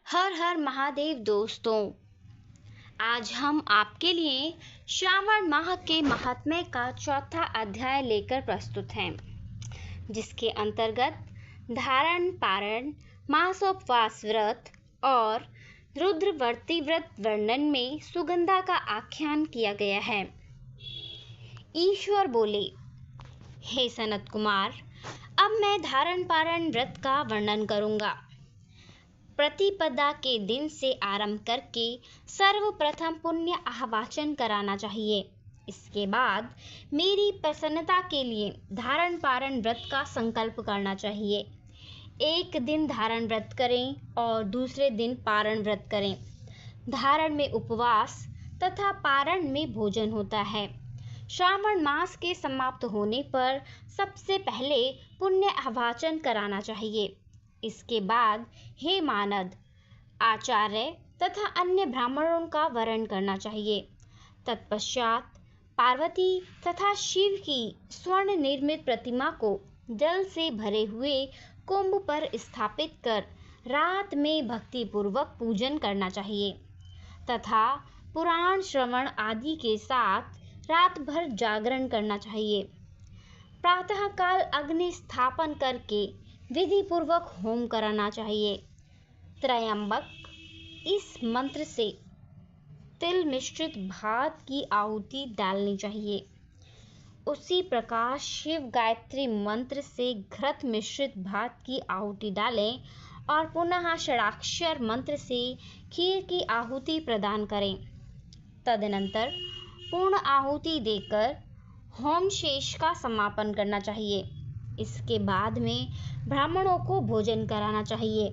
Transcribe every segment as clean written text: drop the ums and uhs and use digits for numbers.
हर हर महादेव दोस्तों, आज हम आपके लिए श्रावण माह के महात्म्य का चौथा अध्याय लेकर प्रस्तुत हैं, जिसके अंतर्गत धारण पारण, मासोपवास व्रत और रुद्रवर्ती व्रत वर्णन में सुगंधा का आख्यान किया गया है। ईश्वर बोले, हे सनत कुमार, अब मैं धारण पारण व्रत का वर्णन करूंगा। प्रतिपदा के दिन से आरंभ करके सर्वप्रथम पुण्य आवाचन कराना चाहिए। इसके बाद मेरी प्रसन्नता के लिए धारण पारण व्रत का संकल्प करना चाहिए। एक दिन धारण व्रत करें और दूसरे दिन पारण व्रत करें। धारण में उपवास तथा पारण में भोजन होता है। श्रावण मास के समाप्त होने पर सबसे पहले पुण्य आवाचन कराना चाहिए। इसके बाद हे मानद, आचार्य तथा अन्य ब्राह्मणों का वरण करना चाहिए। तत्पश्चात पार्वती तथा शिव की स्वर्ण निर्मित प्रतिमा को जल से भरे हुए कुंभ पर स्थापित कर रात में भक्ति पूर्वक पूजन करना चाहिए तथा पुराण श्रवण आदि के साथ रात भर जागरण करना चाहिए। प्रातःकाल अग्नि स्थापन करके विधि पूर्वक होम कराना चाहिए। त्रयंबक इस मंत्र से तिल मिश्रित भात की आहुति डालनी चाहिए। उसी प्रकार शिव गायत्री मंत्र से घृत मिश्रित भात की आहुति डालें और पुनः षडाक्षर मंत्र से खीर की आहुति प्रदान करें। तदनंतर पूर्ण आहुति देकर होम शेष का समापन करना चाहिए। इसके बाद में ब्राह्मणों को भोजन कराना चाहिए।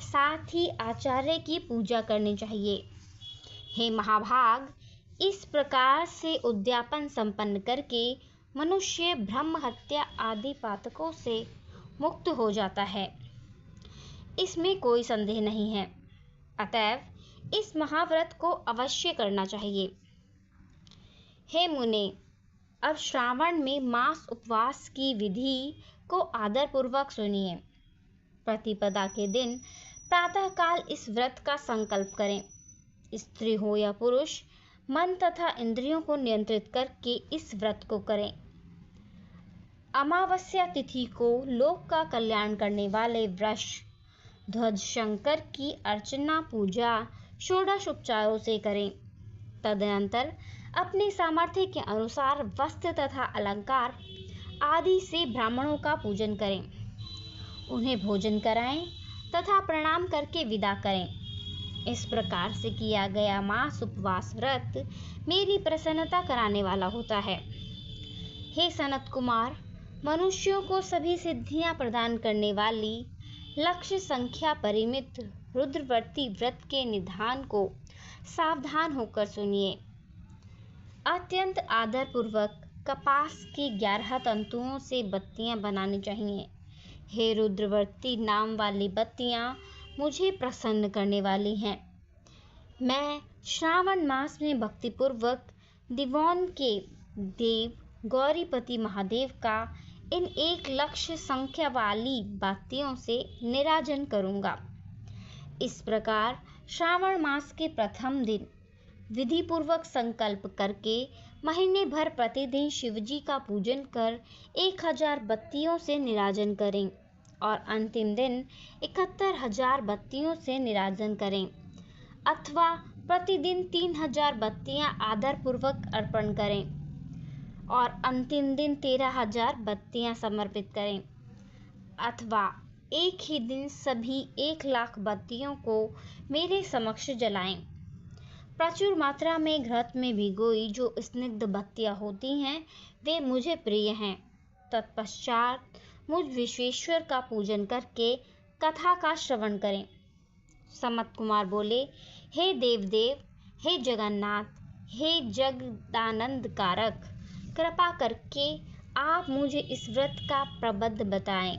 साथ ही आचार्य की पूजा करनी चाहिए। हे महाभाग, इस प्रकार से उद्यापन संपन्न करके मनुष्य ब्रह्म हत्या आदि पातकों से मुक्त हो जाता है, इसमें कोई संदेह नहीं है। अतएव इस महाव्रत को अवश्य करना चाहिए। हे मुने, अब श्रावण में मास उपवास की विधि को आदर पूर्वक सुनिए। प्रतिपदा के दिन प्रातःकाल इस व्रत का संकल्प करें। स्त्री हो या पुरुष, मन तथा इंद्रियों को नियंत्रित करके इस व्रत को करें। अमावस्या तिथि को लोक का कल्याण करने वाले वृष ध्वज शंकर की अर्चना पूजा षोडश उपचारों से करें। तदनंतर अपने सामर्थ्य के अनुसार वस्त्र तथा अलंकार आदि से ब्राह्मणों का पूजन करें। उन्हें भोजन कराएं तथा प्रणाम करके विदा करें। इस प्रकार से किया गया मास उपवास व्रत मेरी प्रसन्नता कराने वाला होता है। हे सनत कुमार, मनुष्यों को सभी सिद्धियां प्रदान करने वाली लक्ष्य संख्या परिमित रुद्रवर्ती व्रत के निधान को सावधान होकर सुनिए। अत्यंत आदर पूर्वक कपास की 11 तंतुओं से बत्तियां बनानी चाहिए। हे रुद्रवर्ती नाम वाली बत्तियां मुझे प्रसन्न करने वाली हैं। मैं श्रावण मास में भक्तिपूर्वक दिवौन के देव गौरीपति महादेव का इन 1 लक्ष संख्या वाली बत्तियों से निराजन करूंगा। इस प्रकार श्रावण मास के प्रथम दिन विधि पूर्वक संकल्प करके महीने भर प्रतिदिन शिवजी का पूजन कर 1000 बत्तियों से निराजन करें और अंतिम दिन 71,000 बत्तियों से निराजन करें, अथवा प्रतिदिन 3000 बत्तियां आदर पूर्वक अर्पण करें और अंतिम दिन 13,000 बत्तियां समर्पित करें, अथवा एक ही दिन सभी 1,00,000 बत्तियों को मेरे समक्ष जलाएं। प्रचुर मात्रा में घृत में भिगोई जो स्निग्ध बत्तियां होती हैं, वे मुझे प्रिय हैं। तत्पश्चात मुझ विश्वेश्वर का पूजन करके कथा का श्रवण करें। सनत कुमार बोले, हे देवदेव, हे जगन्नाथ, हे जगदानंद कारक, कृपा करके आप मुझे इस व्रत का प्रबंध बताएं।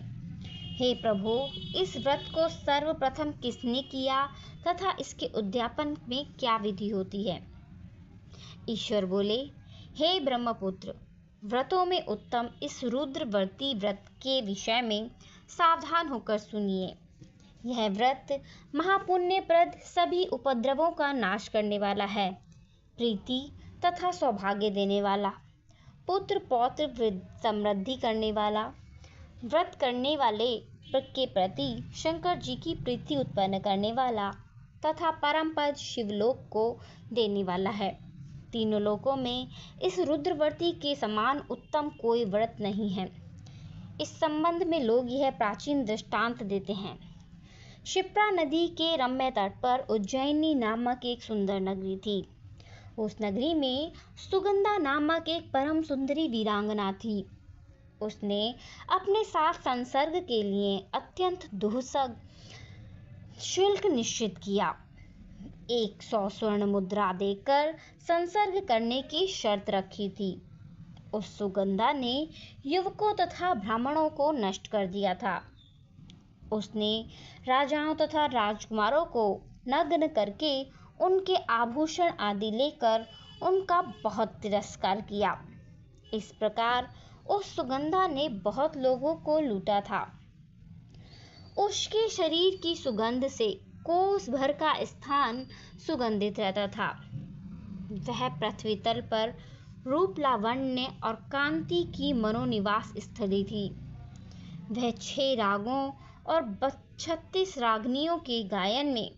हे प्रभु, इस व्रत को सर्वप्रथम किसने किया तथा इसके उद्यापन में क्या विधि होती है? ईश्वर बोले, हे ब्रह्मपुत्र, व्रतों में उत्तम इस रुद्रवर्ती व्रत के विषय में सावधान होकर सुनिए। यह व्रत महापुण्यप्रद सभी उपद्रवों का नाश करने वाला है, प्रीति तथा सौभाग्य देने वाला, पुत्र पौत्र समृद्धि करने वाला, व्रत करने वाले के प्रति शंकर जी की प्रीति उत्पन्न करने वाला तथा परम पद शिवलोक को देने वाला है। तीनों लोकों में इस रुद्रव्रती के समान उत्तम कोई व्रत नहीं है। इस संबंध में लोग यह प्राचीन दृष्टांत देते हैं। क्षिप्रा नदी के रम्य तट पर उज्जैनी नामक एक सुंदर नगरी थी। उस नगरी में सुगंधा नामक एक परम सुंदरी वीरांगना थी। उसने अपने साथ संसर्ग के लिए अत्यंत दुस्सह शुल्क निश्चित किया। 100 स्वर्ण मुद्रा देकर संसर्ग करने की शर्त रखी थी। उस सुगंधा ने युवकों तथा ब्राह्मणों को नष्ट कर दिया था। उसने राजाओं तथा राजकुमारों को नग्न करके उनके आभूषण आदि लेकर उनका बहुत तिरस्कार किया। इस प्रकार उस सुगंधा ने बहुत लोगों को लूटा था। उसके शरीर की सुगंध से कोस भर का स्थान सुगंधित रहता था। वह पृथ्वी तल पर रूप लावण्य और कांति की मनोनिवास स्थली थी। वह 6 रागों और 36 रागनियों के गायन में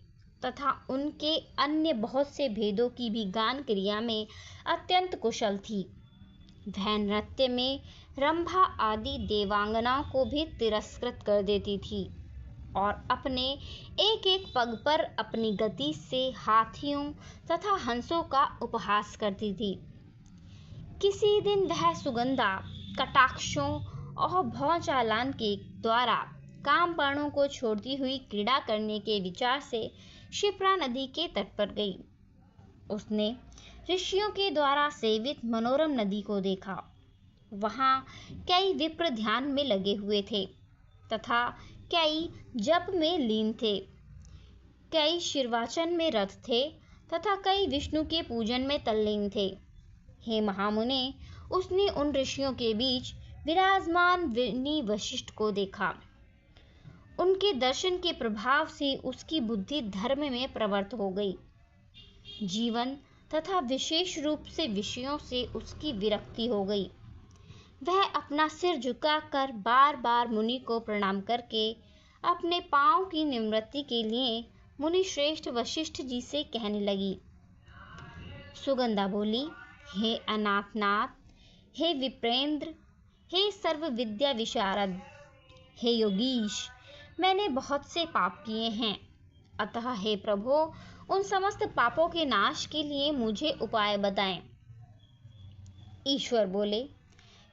तथा उनके अन्य बहुत से भेदों की भी गान क्रिया में अत्यंत कुशल थी। वह नृत्य में रंभा आदि देवांगनाओं को भी तिरस्कृत कर देती थी और अपने एक एक पग पर अपनी गति से हाथियों तथा हंसों का उपहास करती थी। किसी दिन वह सुगंधा कटाक्षों और भौचालान के द्वारा कामपर्णों को छोड़ती हुई क्रीड़ा करने के विचार से क्षिप्रा नदी के तट पर गई। उसने ऋषियों के द्वारा सेवित मनोरम नदी को देखा। वहां कई विप्र ध्यान में लगे हुए थे तथा कई जप में लीन थे, कई शिरवाचन में रत थे तथा कई विष्णु के पूजन में तल्लीन थे। हे महामुने, उसने उन ऋषियों के बीच विराजमान विनी वशिष्ठ को देखा। उनके दर्शन के प्रभाव से उसकी बुद्धि धर्म में प्रवृत्त हो गई। जीवन तथा विशेष रूप से विषयों से उसकी विरक्ति हो गई। वह अपना सिर झुकाकर बार बार मुनि को प्रणाम करके अपने पांव की निवृत्ति के लिए मुनि श्रेष्ठ वशिष्ठ जी से कहने लगी। सुगंधा बोली, हे अनाथनाथ, हे विप्रेंद्र, हे सर्व विद्या विशारद, हे योगीश, मैंने बहुत से पाप किए हैं। अतः हे प्रभु, उन समस्त पापों के नाश के लिए मुझे उपाय बताएं। ईश्वर बोले,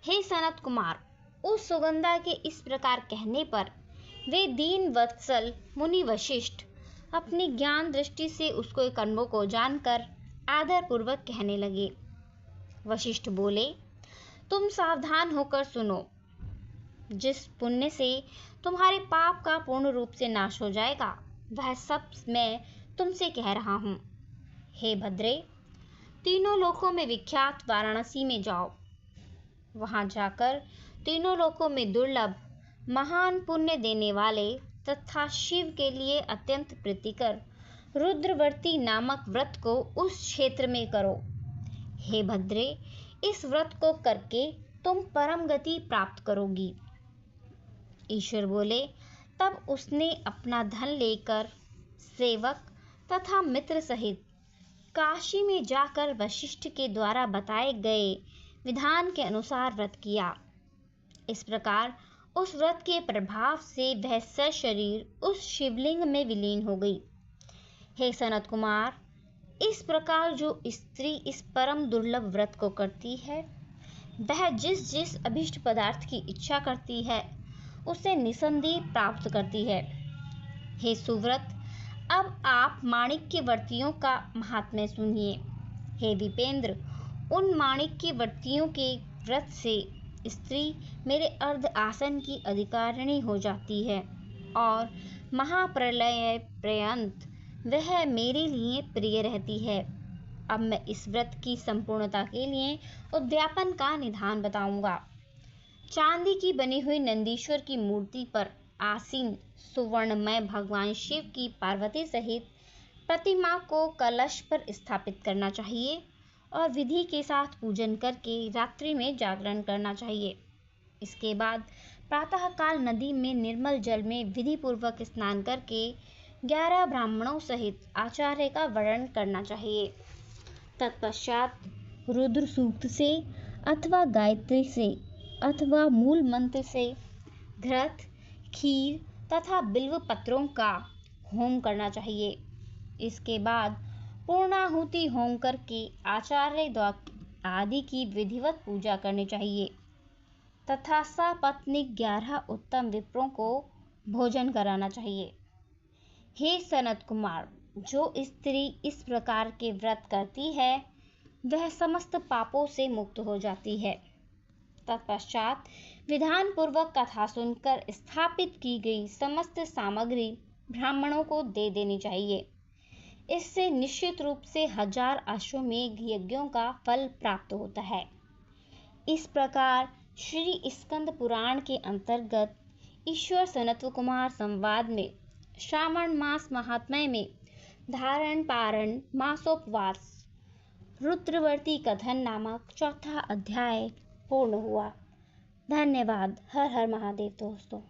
हे सनत कुमार, उस सुगंधा के इस प्रकार कहने पर वे दीन वत्सल मुनि वशिष्ठ अपनी ज्ञान दृष्टि से उसके कर्मों को जानकर आदर पूर्वक कहने लगे। वशिष्ठ बोले, तुम सावधान होकर सुनो। जिस पुण्य से तुम्हारे पाप का पूर्ण रूप से नाश हो जाएगा, वह सब मैं तुमसे कह रहा हूँ। हे भद्रे, तीनों लोकों में विख्यात वाराणसी में जाओ। वहां जाकर तीनों लोकों में दुर्लभ महान पुण्य देने वाले तथा शिव के लिए अत्यंत प्रीतिकर रुद्रवर्ती नामक व्रत को उस क्षेत्र में करो। हे भद्रे, इस व्रत को करके तुम परम गति प्राप्त करोगी। ईश्वर बोले, तब उसने अपना धन लेकर सेवक तथा मित्र सहित काशी में जाकर वशिष्ठ के द्वारा बताए गए विधान के अनुसार व्रत किया। इस प्रकार उस व्रत के प्रभाव से वह सशरीर उस शिवलिंग में विलीन हो गई। हे सनत कुमार, इस प्रकार जो स्त्री इस परम दुर्लभ व्रत को करती है, वह जिस जिस अभिष्ट पदार्थ की इच्छा करती है उसे निसंदेह प्राप्त करती है। हे सुव्रत, अब आप माणिक्य वर्तियों का महात्म्य सुनिए। हे विपेंद्र, उन माणिक्य वर्तियों के व्रत से स्त्री मेरे अर्ध आसन की अधिकारिणी हो जाती है और महाप्रलय पर्यंत वह मेरे लिए प्रिय रहती है। अब मैं इस व्रत की संपूर्णता के लिए उद्यापन का निधान बताऊंगा। चांदी की बनी हुई नंदीश्वर की मूर्ति पर आसीन सुवर्णमय भगवान शिव की पार्वती सहित प्रतिमा को कलश पर स्थापित करना चाहिए और विधि के साथ पूजन करके रात्रि में जागरण करना चाहिए। इसके बाद प्रातःकाल नदी में निर्मल जल में विधि पूर्वक स्नान करके 11 ब्राह्मणों सहित आचार्य का वर्ण करना चाहिए। तत्पश्चात रुद्र सूक्त से अथवा गायत्री से अथवा मूल मंत्र से घृत, खीर तथा बिल्व पत्रों का होम करना चाहिए। इसके बाद पूर्णाहुति होम करके आचार्य आदि की विधिवत पूजा करनी चाहिए तथा सपत्नीक 11 उत्तम विप्रों को भोजन कराना चाहिए। हे सनत कुमार, जो स्त्री इस प्रकार के व्रत करती है वह समस्त पापों से मुक्त हो जाती है। तत्पश्चात विधान पूर्वक कथा सुनकर स्थापित की गई समस्त सामग्री ब्राह्मणों को दे देनी चाहिए। इससे निश्चित रूप से 1000 अश्वमेध यज्ञों का फल प्राप्त होता है। इस प्रकार श्री स्कंद पुराण के अंतर्गत ईश्वर सनत्व कुमार संवाद में श्रावण मास महात्म्य में धारण पारण मासोपवास रुद्रवर्ती कथन नामक चौथा अध्याय पूर्ण हुआ। धन्यवाद। हर हर महादेव दोस्तों।